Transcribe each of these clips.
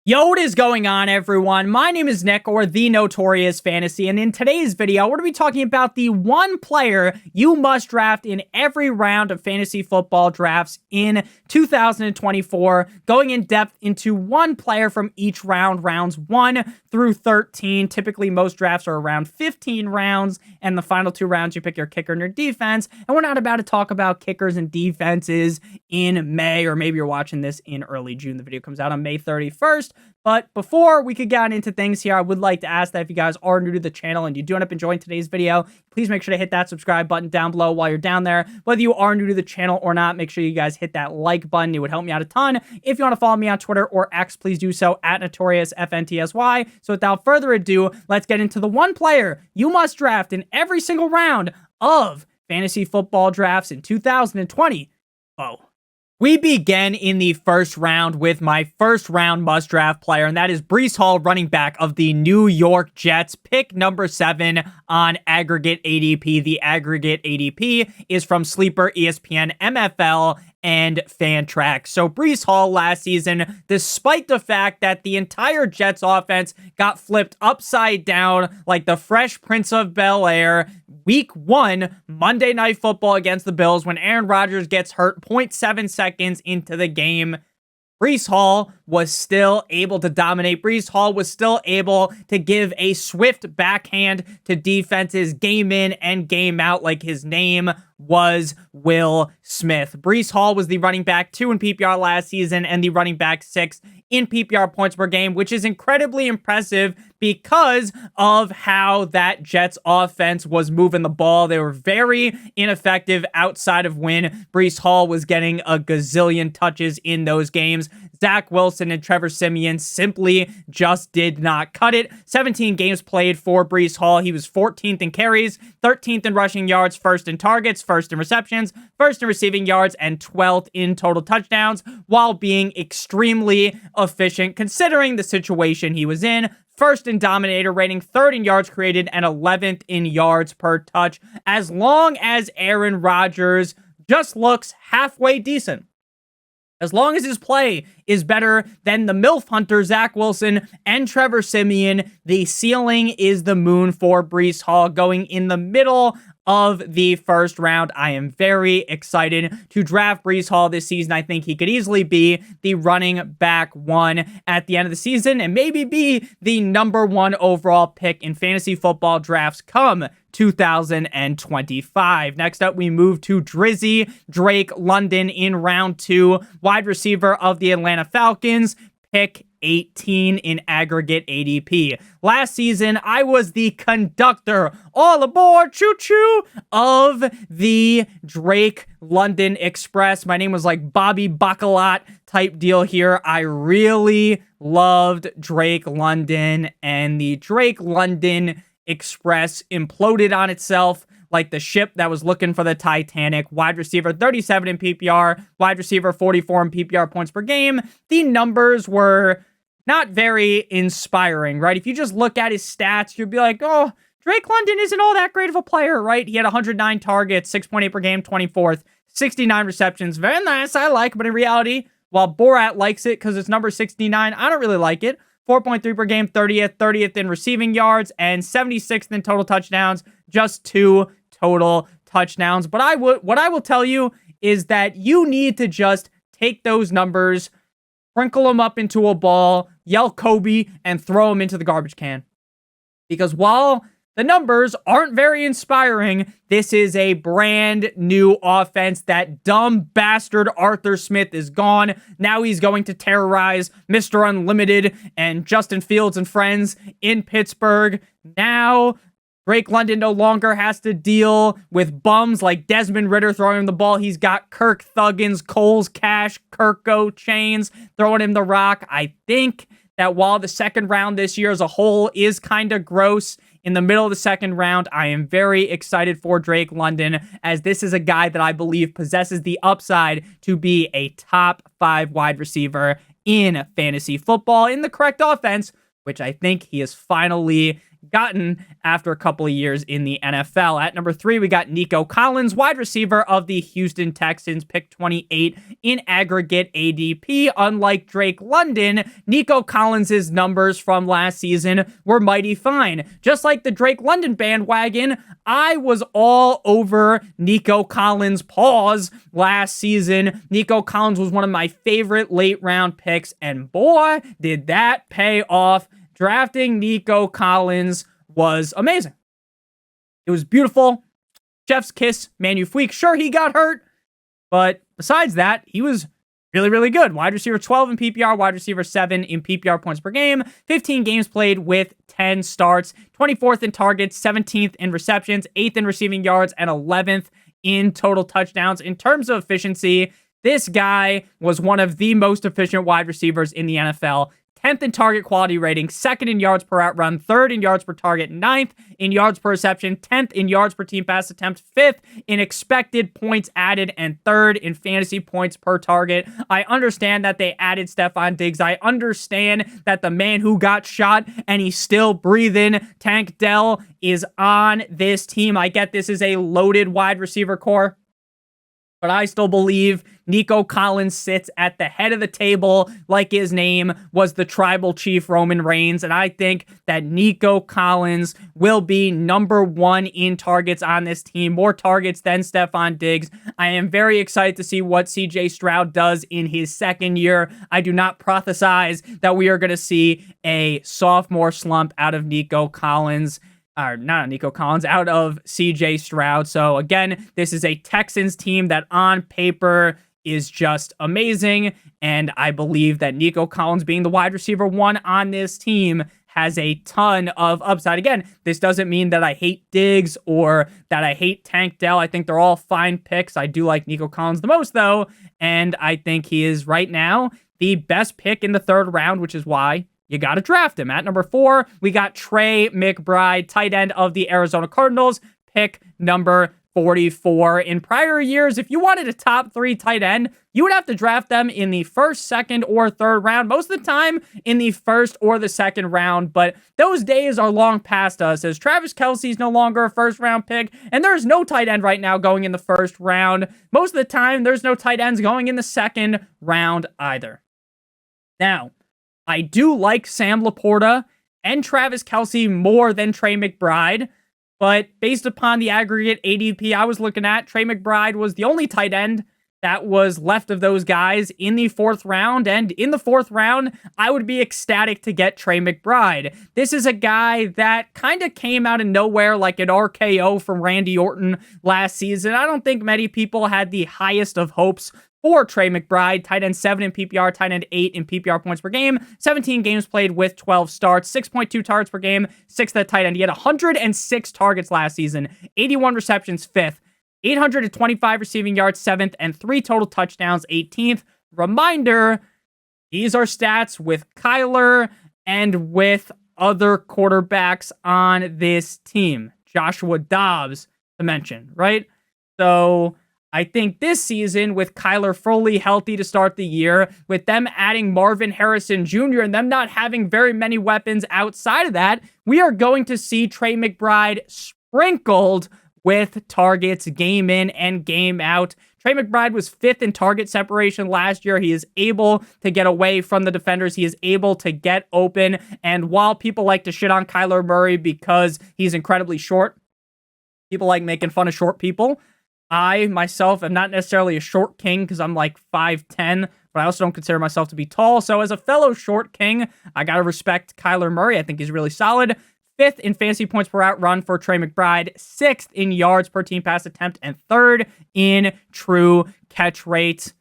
Yo, what is going on, everyone? My name is Nick, or the Notorious Fantasy, and in today's video, we're going to be talking about the one player you must draft in every round of fantasy football drafts in 2024, going in depth into one player from each round, rounds 1 through 13. Typically, most drafts are around 15 rounds, and the final 2 rounds, you pick your kicker and your defense, and we're not about to talk about kickers and defenses in May, or maybe you're watching this in early June. The video comes out on May 31st. But before we could get into things here, I would like to ask that if you guys are new to the channel and you do end up enjoying today's video, please make sure to hit that subscribe button down below while you're down there. Whether you are new to the channel or not, make sure you guys hit that like button. It would help me out a ton. If you want to follow me on Twitter or X, please do so at NotoriousFantasy. So without further ado, let's get into the one player you must draft in every single round of fantasy football drafts in 2020. We begin in the first round with my first round must draft player, and that is Breece Hall, running back of the New York Jets, pick number 7 on aggregate ADP. The aggregate ADP is from Sleeper, ESPN, MFL, and Fantrax. So Breece Hall last season, despite the fact that the entire Jets offense got flipped upside down like the Fresh Prince of Bel-Air, Week 1, Monday Night Football against the Bills, when Aaron Rodgers gets hurt 0.7 seconds into the game, Breece Hall was still able to dominate. Breece Hall was still able to give a swift backhand to defenses game in and game out like his name was Will Smith. Breece Hall was the running back 2 in PPR last season and the running back 6 in PPR points per game, which is incredibly impressive because of how that Jets offense was moving the ball. They were very ineffective outside of when Breece Hall was getting a gazillion touches in those games. Zach Wilson and Trevor Siemian simply just did not cut it. 17 games played for Breece Hall. He was 14th in carries, 13th in rushing yards, 1st in targets, 1st in receptions, 1st in receiving yards, and 12th in total touchdowns, while being extremely efficient considering the situation he was in. 1st in dominator rating, 3rd in yards created, and 11th in yards per touch, as long as Aaron Rodgers just looks halfway decent. As long as his play is better than the MILF Hunter, Zach Wilson, and Trevor Siemian, the ceiling is the moon for Breece Hall going in the middle of the first round. I am very excited to draft Breece Hall this season. I think he could easily be the running back 1 at the end of the season and maybe be the number 1 overall pick in fantasy football drafts come 2025. Next up, we move to Drizzy Drake London in round 2, wide receiver of the Atlanta Falcons, pick 18 in aggregate ADP. Last season, I was the conductor, all aboard, choo-choo, of the Drake London Express. My name was like Bobby Baccarat type deal here. I really loved Drake London, and the Drake London Express imploded on itself like the ship that was looking for the Titanic. Wide receiver 37 in PPR, wide receiver 44 in PPR points per game. The numbers were not very inspiring, right? If you just look at his stats, you'd be like, oh, Drake London isn't all that great of a player, right? He had 109 targets, 6.8 per game, 24th, 69 receptions. Very nice, I like, but in reality, while Borat likes it because it's number 69, I don't really like it. 4.3 per game, 30th in receiving yards, and 76th in total touchdowns, just 2 total touchdowns. But what I will tell you is that you need to just take those numbers, sprinkle them up into a ball, yell Kobe, and throw them into the garbage can. Because while the numbers aren't very inspiring, this is a brand new offense. That dumb bastard Arthur Smith is gone. Now he's going to terrorize Mr. Unlimited and Justin Fields and friends in Pittsburgh. Now Drake London no longer has to deal with bums like Desmond Ridder throwing him the ball. He's got Kirk Thuggins, Coles Cash, Kirko Chains throwing him the rock. I think that while the second round this year as a whole is kind of gross, in the middle of the second round, I am very excited for Drake London, as this is a guy that I believe possesses the upside to be a top 5 wide receiver in fantasy football in the correct offense, which I think he is finally gotten after a couple of years in the NFL. At number 3, we got Nico Collins, wide receiver of the Houston Texans, pick 28 in aggregate ADP. Unlike Drake London, Nico Collins' numbers from last season were mighty fine. Just like the Drake London bandwagon, I was all over Nico Collins' pause last season. Nico Collins was one of my favorite late round picks, and boy, did that pay off. Drafting Nico Collins was amazing. It was beautiful. Chef's kiss, Magnifique. Sure, he got hurt, but besides that, he was really, really good. Wide receiver 12 in PPR, wide receiver 7 in PPR points per game, 15 games played with 10 starts, 24th in targets, 17th in receptions, 8th in receiving yards, and 11th in total touchdowns. In terms of efficiency, this guy was one of the most efficient wide receivers in the NFL. 10th in target quality rating, 2nd in yards per out run, 3rd in yards per target, 9th in yards per reception, 10th in yards per team pass attempt, 5th in expected points added, and 3rd in fantasy points per target. I understand that they added Stephon Diggs. I understand that the man who got shot and he's still breathing, Tank Dell, is on this team. I get this is a loaded wide receiver core, but I still believe Nico Collins sits at the head of the table like his name was the tribal chief Roman Reigns. And I think that Nico Collins will be number 1 in targets on this team. More targets than Stephon Diggs. I am very excited to see what CJ Stroud does in his second year. I do not prophesize that we are going to see a sophomore slump out of Nico Collins. Out of CJ Stroud. So again, this is a Texans team that on paper is just amazing. And I believe that Nico Collins being the wide receiver 1 on this team has a ton of upside. Again, this doesn't mean that I hate Diggs or that I hate Tank Dell. I think they're all fine picks. I do like Nico Collins the most though. And I think he is right now the best pick in the 3rd round, which is why you got to draft him. At number 4, we got Trey McBride, tight end of the Arizona Cardinals, pick number 44. In prior years, if you wanted a top 3 tight end, you would have to draft them in the 1st, 2nd, or 3rd round. Most of the time in the 1st or the 2nd round, but those days are long past us as Travis Kelce's no longer a 1st round pick, and there's no tight end right now going in the 1st round. Most of the time, there's no tight ends going in the 2nd round either. Now, I do like Sam Laporta and Travis Kelce more than Trey McBride, but based upon the aggregate ADP I was looking at, Trey McBride was the only tight end that was left of those guys in the 4th round, and in the 4th round, I would be ecstatic to get Trey McBride. This is a guy that kind of came out of nowhere like an RKO from Randy Orton last season. I don't think many people had the highest of hopes for Trey McBride, tight end 7 in PPR, tight end 8 in PPR points per game, 17 games played with 12 starts, 6.2 targets per game, 6th at tight end. He had 106 targets last season, 81 receptions, 5th, 825 receiving yards, 7th, and 3 total touchdowns, 18th. Reminder, these are stats with Kyler and with other quarterbacks on this team. Joshua Dobbs to mention, right? So I think this season, with Kyler fully healthy to start the year, with them adding Marvin Harrison Jr. and them not having very many weapons outside of that, we are going to see Trey McBride sprinkled with targets game in and game out. Trey McBride was 5th in target separation last year. He is able to get away from the defenders. He is able to get open. And while people like to shit on Kyler Murray because he's incredibly short, people like making fun of short people. I, myself, am not necessarily a short king because I'm like 5'10", but I also don't consider myself to be tall. So as a fellow short king, I got to respect Kyler Murray. I think he's really solid. 5th in fantasy points per out run for Trey McBride, 6th in yards per team pass attempt, and 3rd in true catch rate.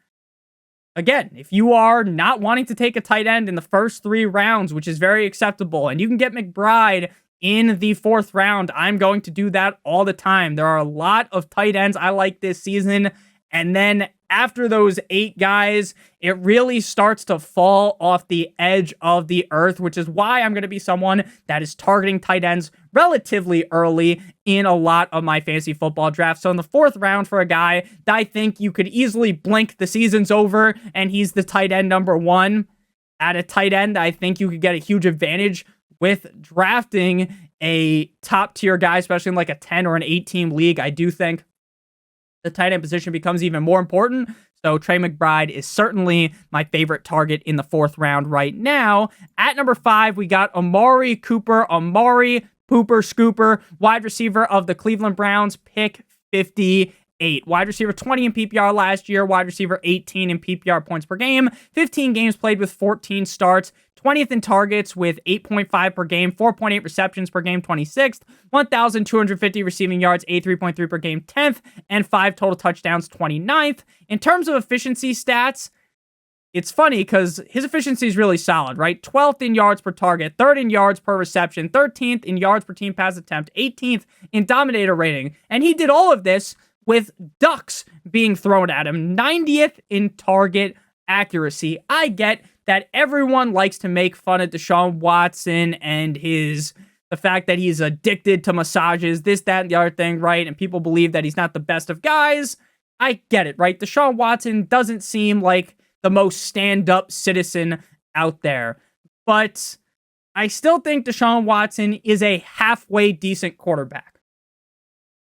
Again, if you are not wanting to take a tight end in the first 3 rounds, which is very acceptable, and you can get McBride in the 4th round, I'm going to do that all the time. There are a lot of tight ends I like this season, and then after those 8 guys, it really starts to fall off the edge of the earth, which is why I'm going to be someone that is targeting tight ends relatively early in a lot of my fantasy football drafts. So in the 4th round for a guy that I think you could easily blink the season's over and he's the tight end number 1, at a tight end I think you could get a huge advantage with drafting a top tier guy, especially in like a 10 or an 8-team league, I do think the tight end position becomes even more important. So Trey McBride is certainly my favorite target in the 4th round right now. At number 5, we got Amari Cooper. Amari Pooper Scooper, wide receiver of the Cleveland Browns, pick 58. Wide receiver 20 in PPR last year, wide receiver 18 in PPR points per game, 15 games played with 14 starts, 20th in targets with 8.5 per game, 4.8 receptions per game, 26th, 1,250 receiving yards, 83.3 per game, 10th, and 5 total touchdowns, 29th. In terms of efficiency stats, it's funny because his efficiency is really solid, right? 12th in yards per target, 3rd in yards per reception, 13th in yards per team pass attempt, 18th in dominator rating. And he did all of this with ducks being thrown at him, 90th in target accuracy. I get that everyone likes to make fun of Deshaun Watson and the fact that he's addicted to massages, this, that, and the other thing, right? And people believe that he's not the best of guys. I get it, right? Deshaun Watson doesn't seem like the most stand-up citizen out there. But I still think Deshaun Watson is a halfway decent quarterback.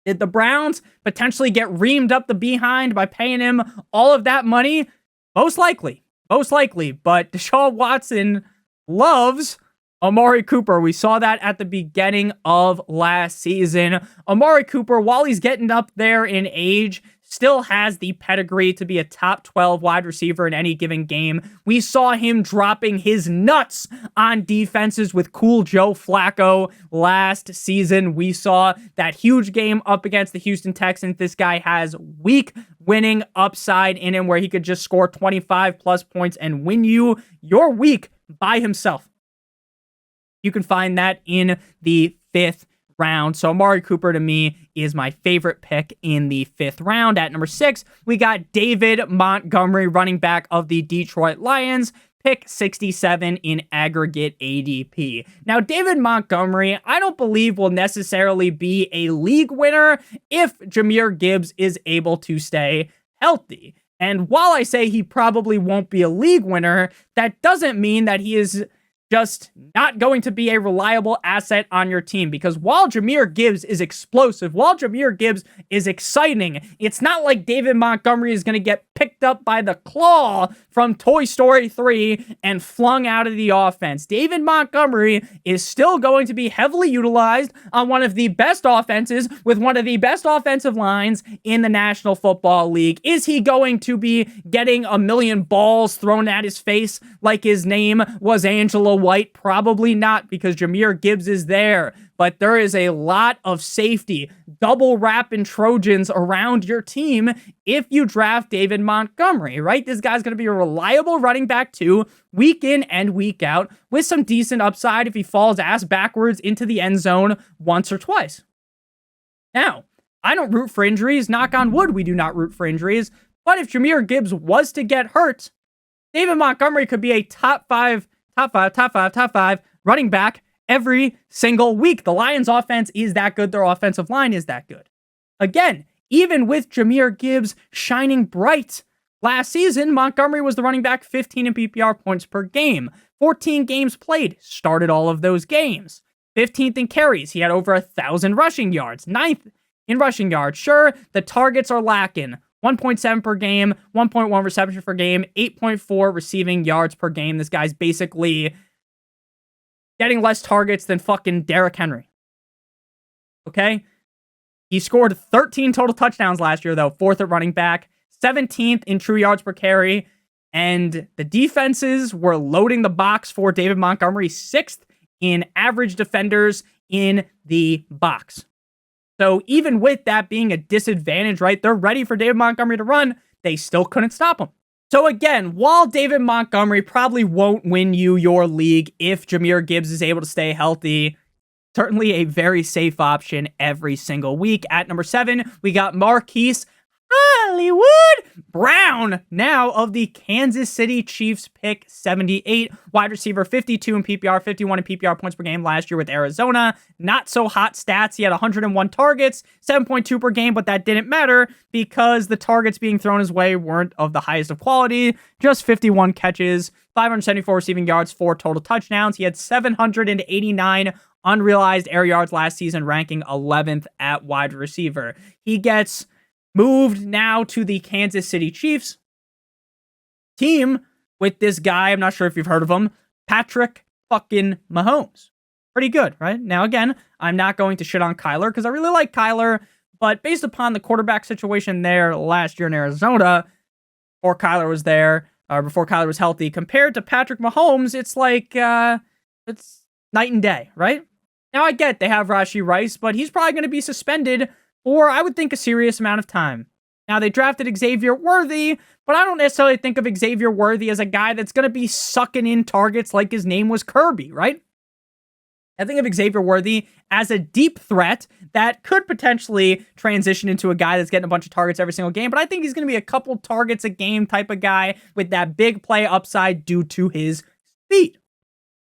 Did the Browns potentially get reamed up the behind by paying him all of that money? Most likely. But Deshaun Watson loves Amari Cooper. We saw that at the beginning of last season. Amari Cooper, while he's getting up there in age, still has the pedigree to be a top 12 wide receiver in any given game. We saw him dropping his nuts on defenses with cool Joe Flacco last season. We saw that huge game up against the Houston Texans. This guy has week winning upside in him where he could just score 25 plus points and win you your week by himself. You can find that in the 5th round. So Amari Cooper to me is my favorite pick in the 5th round. At number 6, we got David Montgomery, running back of the Detroit Lions, pick 67 in aggregate ADP. Now, David Montgomery, I don't believe will necessarily be a league winner if Jahmyr Gibbs is able to stay healthy. And while I say he probably won't be a league winner, that doesn't mean that he is just not going to be a reliable asset on your team. Because while Jahmyr Gibbs is explosive, while Jahmyr Gibbs is exciting, it's not like David Montgomery is going to get picked up by the claw from Toy Story 3 and flung out of the offense. David Montgomery is still going to be heavily utilized on one of the best offenses with one of the best offensive lines in the National Football League. Is he going to be getting a million balls thrown at his face like his name was Angela White? Probably not, because Jahmyr Gibbs is there. But there is a lot of safety, double wrapping Trojans around your team if you draft David Montgomery, right? This guy's going to be a reliable running back too, week in and week out, with some decent upside if he falls ass backwards into the end zone once or twice. Now, I don't root for injuries. Knock on wood, we do not root for injuries. But if Jahmyr Gibbs was to get hurt, David Montgomery could be a top five running back every single week. The Lions' offense is that good. Their offensive line is that good. Again, even with Jahmyr Gibbs shining bright last season, Montgomery was the running back 15 in PPR points per game. 14 games played, started all of those games. 15th in carries, he had over 1,000 rushing yards. 9th in rushing yards. Sure, the targets are lacking. 1.7 per game, 1.1 reception per game, 8.4 receiving yards per game. This guy's basically getting less targets than fucking Derrick Henry. Okay? He scored 13 total touchdowns last year, though. 4th at running back, 17th in true yards per carry. And the defenses were loading the box for David Montgomery, 6th in average defenders in the box. So even with that being a disadvantage, right, they're ready for David Montgomery to run. They still couldn't stop him. So again, while David Montgomery probably won't win you your league if Jahmyr Gibbs is able to stay healthy, certainly a very safe option every single week. At number 7, we got Marquise Hollywood Brown, now of the Kansas City Chiefs, pick 78. Wide receiver, 52 in PPR, 51 in PPR points per game last year with Arizona. Not so hot stats. He had 101 targets, 7.2 per game, but that didn't matter because the targets being thrown his way weren't of the highest of quality. Just 51 catches, 574 receiving yards, 4 total touchdowns. He had 789 unrealized air yards last season, ranking 11th at wide receiver. He gets moved now to the Kansas City Chiefs team with this guy. I'm not sure if you've heard of him, Patrick fucking Mahomes. Pretty good, right? Now, again, I'm not going to shit on Kyler because I really like Kyler, but based upon the quarterback situation there last year in Arizona, before Kyler was there, or before Kyler was healthy, compared to Patrick Mahomes, it's like, it's night and day, right? Now, I get they have Rashee Rice, but he's probably going to be suspended for, I would think, a serious amount of time. Now, they drafted Xavier Worthy, but I don't necessarily think of Xavier Worthy as a guy that's going to be sucking in targets like his name was Kirby, right? I think of Xavier Worthy as a deep threat that could potentially transition into a guy that's getting a bunch of targets every single game, but I think he's going to be a couple targets a game type of guy with that big play upside due to his speed.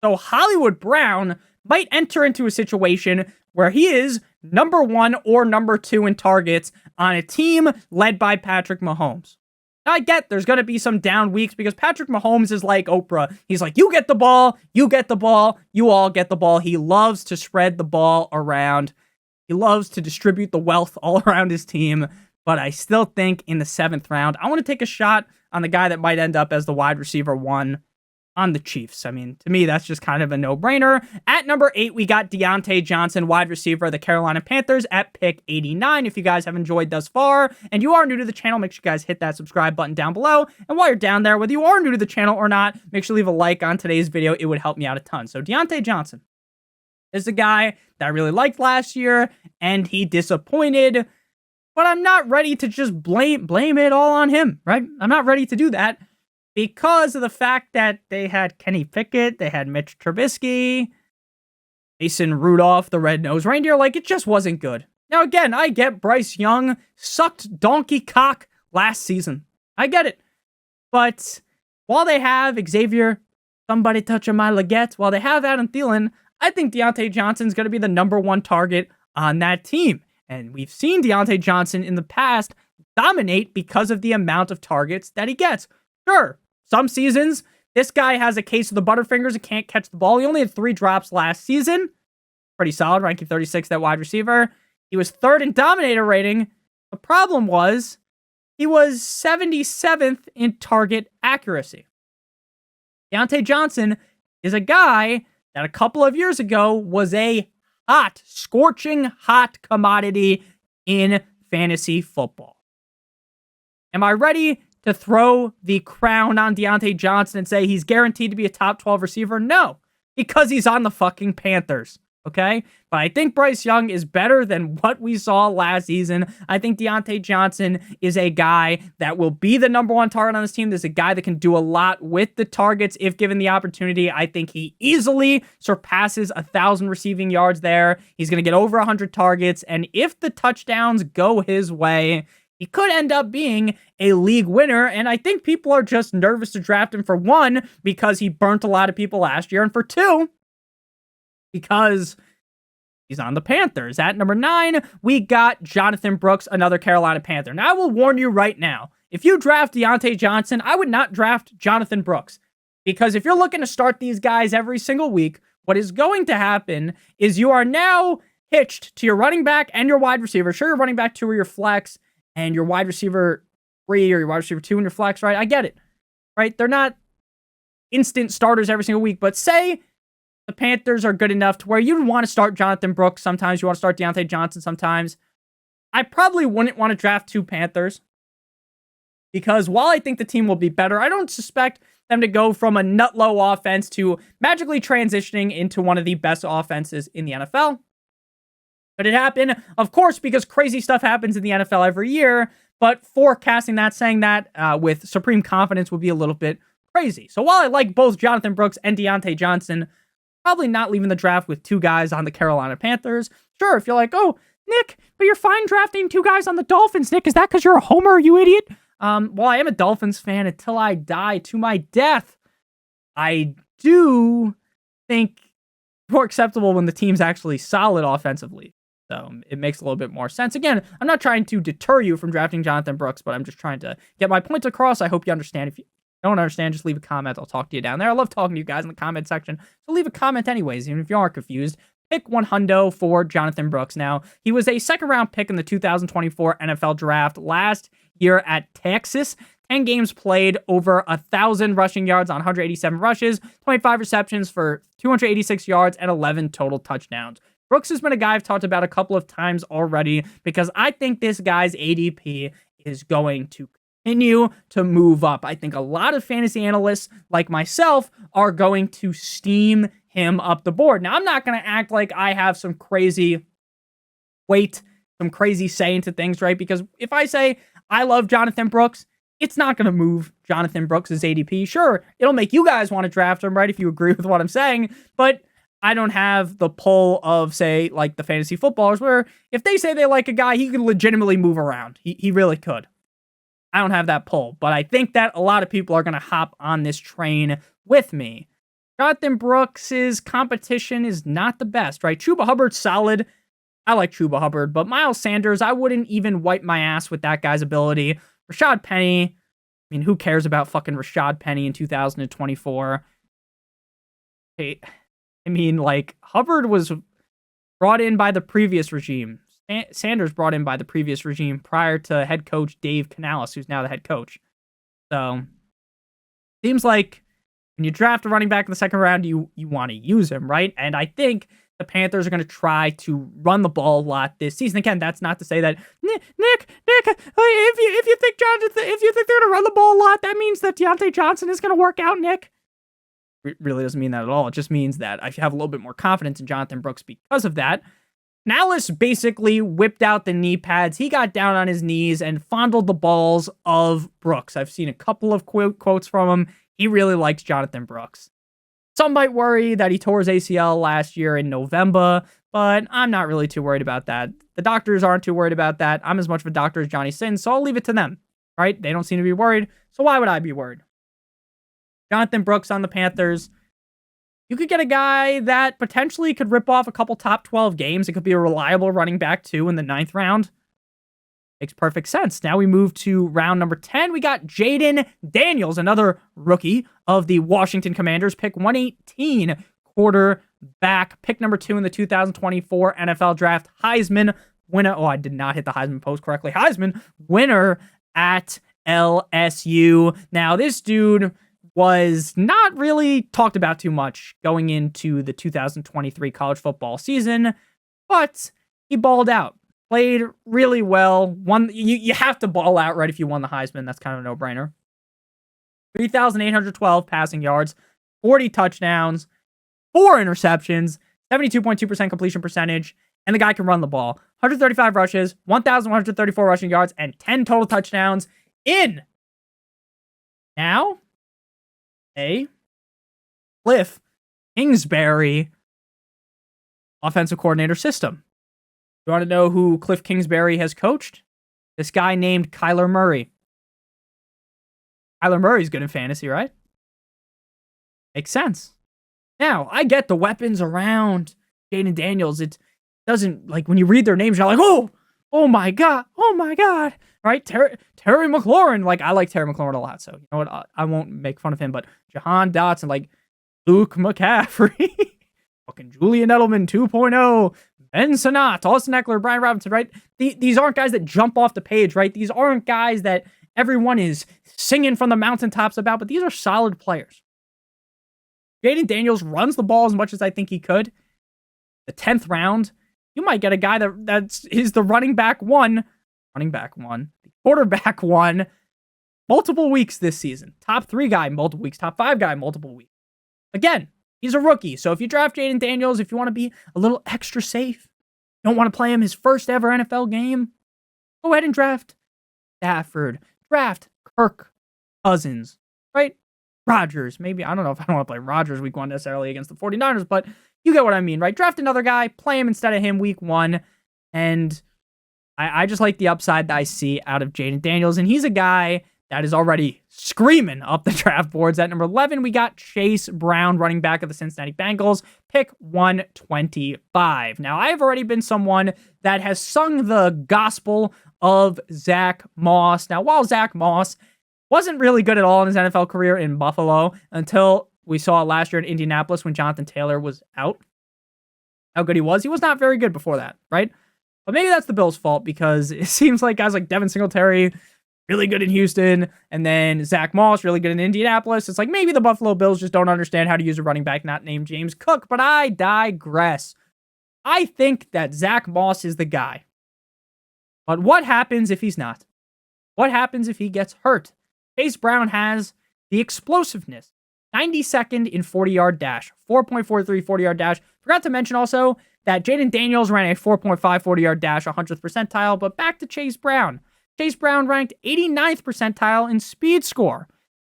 So Hollywood Brown might enter into a situation where he is number 1 or number 2 in targets on a team led by Patrick Mahomes. Now, I get there's going to be some down weeks because Patrick Mahomes is like Oprah. He's like, you get the ball, you get the ball, you all get the ball. He loves to spread the ball around. He loves to distribute the wealth all around his team. But I still think in the 7th round, I want to take a shot on the guy that might end up as the wide receiver 1 on the Chiefs. I mean, to me, that's just kind of a no-brainer. At number 8, we got Diontae Johnson, wide receiver of the Carolina Panthers at pick 89. If you guys have enjoyed thus far and you are new to the channel, make sure you guys hit that subscribe button down below. And while you're down there, whether you are new to the channel or not, make sure to leave a like on today's video. It would help me out a ton. So Diontae Johnson is a guy that I really liked last year, and he disappointed. But I'm not ready to just blame it all on him, right? I'm not ready to do that, because of the fact that they had Kenny Pickett, they had Mitch Trubisky, Mason Rudolph, the red-nosed reindeer. Like, it just wasn't good. Now, again, I get Bryce Young sucked donkey cock last season. I get it. But while they have Xavier, somebody touching my leggett, while they have Adam Thielen, I think Diontae Johnson's going to be the number 1 target on that team. And we've seen Diontae Johnson in the past dominate because of the amount of targets that he gets. Sure, some seasons, this guy has a case of the Butterfingers and can't catch the ball. He only had 3 drops last season. Pretty solid, ranking 36th at wide receiver. He was 3rd in dominator rating. The problem was he was 77th in target accuracy. Diontae Johnson is a guy that a couple of years ago was a hot, scorching hot commodity in fantasy football. Am I ready to throw the crown on Diontae Johnson and say he's guaranteed to be a top 12 receiver? No, because he's on the fucking Panthers, okay? But I think Bryce Young is better than what we saw last season. I think Diontae Johnson is a guy that will be the number 1 target on this team. There's a guy that can do a lot with the targets if given the opportunity. I think he easily surpasses 1,000 receiving yards there. He's going to get over 100 targets, and if the touchdowns go his way, he could end up being a league winner, and I think people are just nervous to draft him for 1, because he burnt a lot of people last year, and for 2, because he's on the Panthers. At number 9, we got Jonathan Brooks, another Carolina Panther. Now, I will warn you right now, if you draft Diontae Johnson, I would not draft Jonathan Brooks, because if you're looking to start these guys every single week, what is going to happen is you are now hitched to your running back and your wide receiver. Sure, your running back 2 or your flex, and your wide receiver 3 or your wide receiver 2 in your flex, right? I get it, right? They're not instant starters every single week, but say the Panthers are good enough to where you'd want to start Jonathan Brooks sometimes, you want to start Diontae Johnson sometimes. I probably wouldn't want to draft 2 Panthers, because while I think the team will be better, I don't suspect them to go from a nut-low offense to magically transitioning into one of the best offenses in the NFL. Could it happen? Of course, because crazy stuff happens in the NFL every year, but forecasting that, saying that with supreme confidence would be a little bit crazy. So while I like both Jonathan Brooks and Diontae Johnson, probably not leaving the draft with 2 guys on the Carolina Panthers. Sure, if you're like, oh, Nick, but you're fine drafting 2 guys on the Dolphins, Nick. Is that because you're a homer, you idiot? Well, I am a Dolphins fan until I die to my death. I do think more acceptable when the team's actually solid offensively. So it makes a little bit more sense. Again, I'm not trying to deter you from drafting Jonathan Brooks, but I'm just trying to get my points across. I hope you understand. If you don't understand, just leave a comment. I'll talk to you down there. I love talking to you guys in the comment section. So leave a comment anyways, even if you aren't confused. pick 100 for Jonathan Brooks. Now, he was a second-round pick in the 2024 NFL Draft last year at Texas. 10 games played, over 1,000 rushing yards on 187 rushes, 25 receptions for 286 yards, and 11 total touchdowns. Brooks has been a guy I've talked about a couple of times already because I think this guy's ADP is going to continue to move up. I think a lot of fantasy analysts like myself are going to steam him up the board. Now, I'm not going to act like I have some crazy weight, some crazy say into things, right? Because if I say I love Jonathan Brooks, it's not going to move Jonathan Brooks' ADP. Sure, it'll make you guys want to draft him, right, if you agree with what I'm saying, but I don't have the pull of, say, like the fantasy footballers, where if they say they like a guy, he could legitimately move around. He really could. I don't have that pull, but I think that a lot of people are going to hop on this train with me. Jonathan Brooks' competition is not the best, right? Chuba Hubbard's solid. I like Chuba Hubbard, but Miles Sanders, I wouldn't even wipe my ass with that guy's ability. Rashad Penny, I mean, who cares about fucking Rashad Penny in 2024? Hey, I mean, like, Hubbard was brought in by the previous regime. Sanders brought in by the previous regime prior to head coach Dave Canales, who's now the head coach. So, seems like when you draft a running back in the second round, you want to use him, right? And I think the Panthers are going to try to run the ball a lot this season. Again, that's not to say that Nick, if you think they're going to run the ball a lot, that means that Diontae Johnson is going to work out, Nick. It really doesn't mean that at all. It just means that I have a little bit more confidence in Jonathan Brooks because of that. Canales basically whipped out the knee pads. He got down on his knees and fondled the balls of Brooks. I've seen a couple of quotes from him. He really likes Jonathan Brooks. Some might worry that he tore his ACL last year in November, but I'm not really too worried about that. The doctors aren't too worried about that. I'm as much of a doctor as Johnny Sins, so I'll leave it to them, right? They don't seem to be worried, so why would I be worried? Jonathan Brooks on the Panthers. You could get a guy that potentially could rip off a couple top 12 games. It could be a reliable running back, too, in the 9th round. Makes perfect sense. Now we move to round number 10. We got Jayden Daniels, another rookie of the Washington Commanders. Pick 118, quarterback. Pick number 2 in the 2024 NFL Draft. Heisman winner. Oh, I did not hit the Heisman post correctly. Heisman winner at LSU. Now, this dude was not really talked about too much going into the 2023 college football season, but he balled out. Played really well. You have to ball out, right, if you won the Heisman. That's kind of a no-brainer. 3,812 passing yards, 40 touchdowns, 4 interceptions, 72.2% completion percentage, and the guy can run the ball. 135 rushes, 1,134 rushing yards, and 10 total touchdowns in now a Cliff Kingsbury offensive coordinator system. You want to know who Cliff Kingsbury has coached? This guy named Kyler Murray. Kyler Murray's good in fantasy, right? Makes sense. Now, I get the weapons around Jayden Daniels. It doesn't, like, when you read their names, you're like, oh my God, right? Terry McLaurin. Like, I like Terry McLaurin a lot, so you know what? I won't make fun of him, but Jahan Dotson, like, Luke McCaffrey, fucking Julian Edelman 2.0, Ben Sinnott, Austin Eckler, Brian Robinson, right? These aren't guys that jump off the page, right? These aren't guys that everyone is singing from the mountaintops about, but these are solid players. Jayden Daniels runs the ball as much as I think he could. The 10th round, you might get a guy that's the quarterback one, multiple weeks this season. Top 3 guy, multiple weeks. Top 5 guy, multiple weeks. Again, he's a rookie, so if you draft Jayden Daniels, if you want to be a little extra safe, you don't want to play him his first ever NFL game, go ahead and draft Stafford. Draft Kirk Cousins, right? Rodgers. Maybe, I don't know if I don't want to play Rodgers week 1 necessarily against the 49ers, but you get what I mean, right? Draft another guy, play him instead of him week 1, and I just like the upside that I see out of Jayden Daniels, and he's a guy that is already screaming up the draft boards. At number 11, we got Chase Brown, running back of the Cincinnati Bengals, pick 125. Now, I've already been someone that has sung the gospel of Zach Moss. Now, while Zach Moss wasn't really good at all in his NFL career in Buffalo until we saw it last year in Indianapolis when Jonathan Taylor was out, how good he was. He was not very good before that, right? But maybe that's the Bills' fault because it seems like guys like Devin Singletary, really good in Houston, and then Zach Moss, really good in Indianapolis. It's like maybe the Buffalo Bills just don't understand how to use a running back not named James Cook, but I digress. I think that Zach Moss is the guy. But what happens if he's not? What happens if he gets hurt? Chase Brown has the explosiveness. 92nd in 40-yard dash. 4.43 40-yard dash. Forgot to mention also that Jayden Daniels ran a 4.5 40-yard dash, 100th percentile. But back to Chase Brown. Chase Brown ranked 89th percentile in speed score.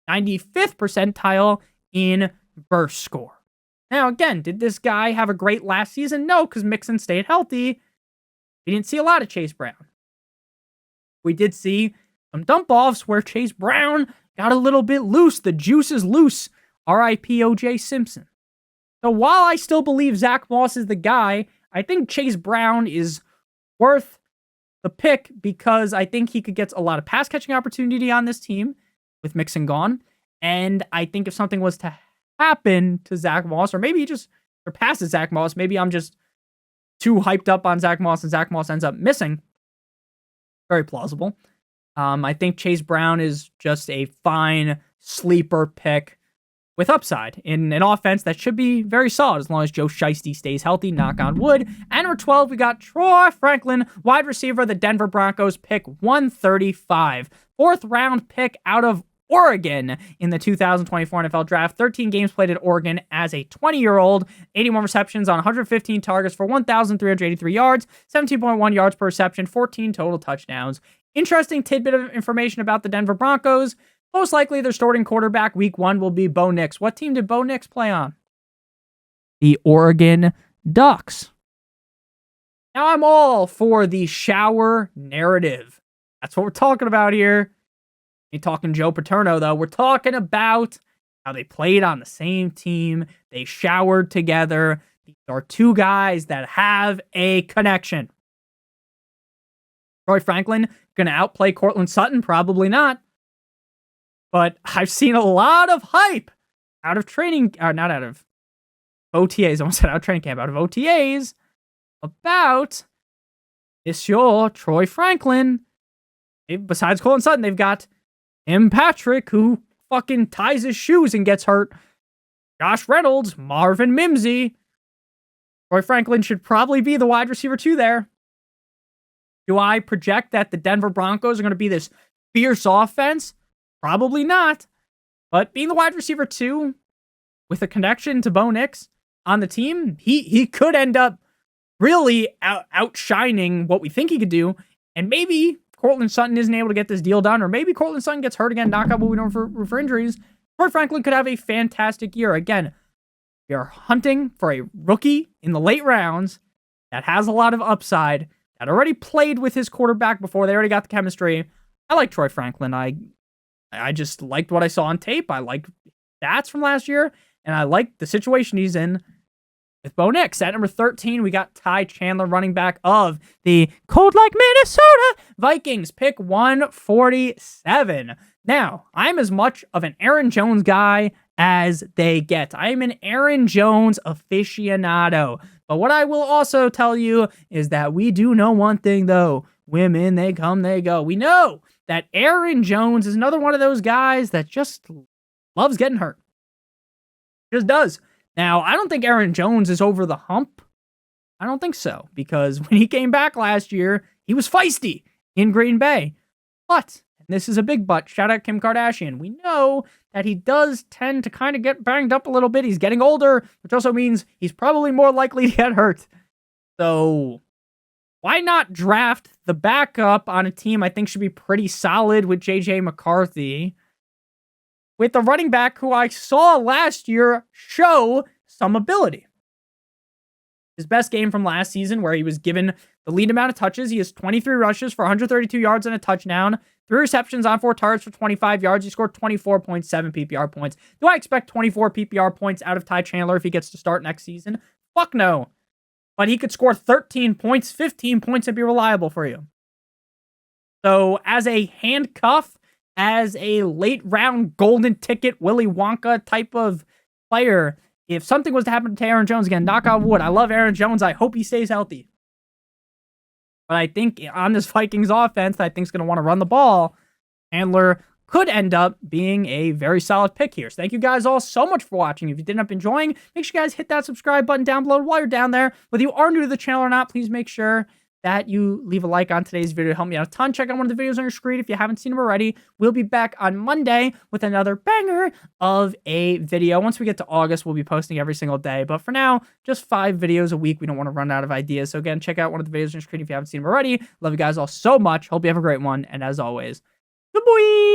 95th percentile in burst score. Now, again, did this guy have a great last season? No, because Mixon stayed healthy. We didn't see a lot of Chase Brown. We did see some dump-offs where Chase Brown got a little bit loose. The juice is loose. R.I.P. O.J. Simpson. So while I still believe Zach Moss is the guy, I think Chase Brown is worth the pick because I think he could get a lot of pass-catching opportunity on this team with Mixon gone. And I think if something was to happen to Zach Moss, or maybe he just surpasses Zach Moss, maybe I'm just too hyped up on Zach Moss and Zach Moss ends up missing. Very plausible. I think Chase Brown is just a fine sleeper pick with upside in an offense that should be very solid as long as Joe Shiesty stays healthy, knock on wood. And number 12, we got Troy Franklin, wide receiver, the Denver Broncos, pick 135. 4th round pick out of Oregon in the 2024 NFL Draft. 13 games played at Oregon as a 20-year-old. 81 receptions on 115 targets for 1,383 yards, 17.1 yards per reception, 14 total touchdowns. Interesting tidbit of information about the Denver Broncos. Most likely their starting quarterback week 1 will be Bo Nix. What team did Bo Nix play on? The Oregon Ducks. Now I'm all for the shower narrative. That's what we're talking about here. Ain't talking Joe Paterno, though. We're talking about how they played on the same team. They showered together. These are two guys that have a connection. Troy Franklin going to outplay Courtland Sutton? Probably not. But I've seen a lot of hype out of training, or not out of OTAs, I almost said out of training camp, out of OTAs about Monsieur Troy Franklin. Besides Courtland Sutton, they've got Tim Patrick, who fucking ties his shoes and gets hurt. Josh Reynolds, Marvin Mimsy. Troy Franklin should probably be the wide receiver 2 there. Do I project that the Denver Broncos are going to be this fierce offense? Probably not. But being the wide receiver 2 with a connection to Bo Nix on the team, he could end up really outshining what we think he could do. And maybe Courtland Sutton isn't able to get this deal done, or maybe Courtland Sutton gets hurt again, knock out what we know for injuries. Troy Franklin could have a fantastic year. Again, we are hunting for a rookie in the late rounds that has a lot of upside, that already played with his quarterback before. They already got the chemistry. I like Troy Franklin. I just liked what I saw on tape. I liked stats from last year, and I liked the situation he's in with Bo Nix. At number 13, we got Ty Chandler, running back of the cold like Minnesota Vikings, pick 147. Now, I'm as much of an Aaron Jones guy as they get. I am an Aaron Jones aficionado. But what I will also tell you is that we do know one thing, though. Women, they come, they go. We know that Aaron Jones is another one of those guys that just loves getting hurt. Just does. Now, I don't think Aaron Jones is over the hump. I don't think so, because when he came back last year, he was feisty in Green Bay. But, and this is a big but, shout out Kim Kardashian, we know that he does tend to kind of get banged up a little bit. He's getting older, which also means he's probably more likely to get hurt. So, why not draft the backup on a team I think should be pretty solid with J.J. McCarthy, with the running back who I saw last year show some ability? His best game from last season, where he was given the lead amount of touches, he has 23 rushes for 132 yards and a touchdown, 3 receptions on 4 targets for 25 yards. He scored 24.7 PPR points. Do I expect 24 PPR points out of Ty Chandler if he gets to start next season? Fuck no. But he could score 13 points, 15 points, and be reliable for you. So as a handcuff, as a late round golden ticket Willy Wonka type of player, if something was to happen to Aaron Jones again, knock on wood, I love Aaron Jones. I hope he stays healthy. But I think on this Vikings offense that I think is going to want to run the ball, Chandler could end up being a very solid pick here. So thank you guys all so much for watching. If you did end up enjoying, make sure you guys hit that subscribe button down below. While you're down there, whether you are new to the channel or not, please make sure that you leave a like on today's video to help me out a ton. Check out one of the videos on your screen if you haven't seen them already. We'll be back on Monday with another banger of a video. Once we get to August, we'll be posting every single day. But for now, just 5 videos a week. We don't want to run out of ideas. So again, check out one of the videos on your screen if you haven't seen them already. Love you guys all so much. Hope you have a great one. And as always, good boy!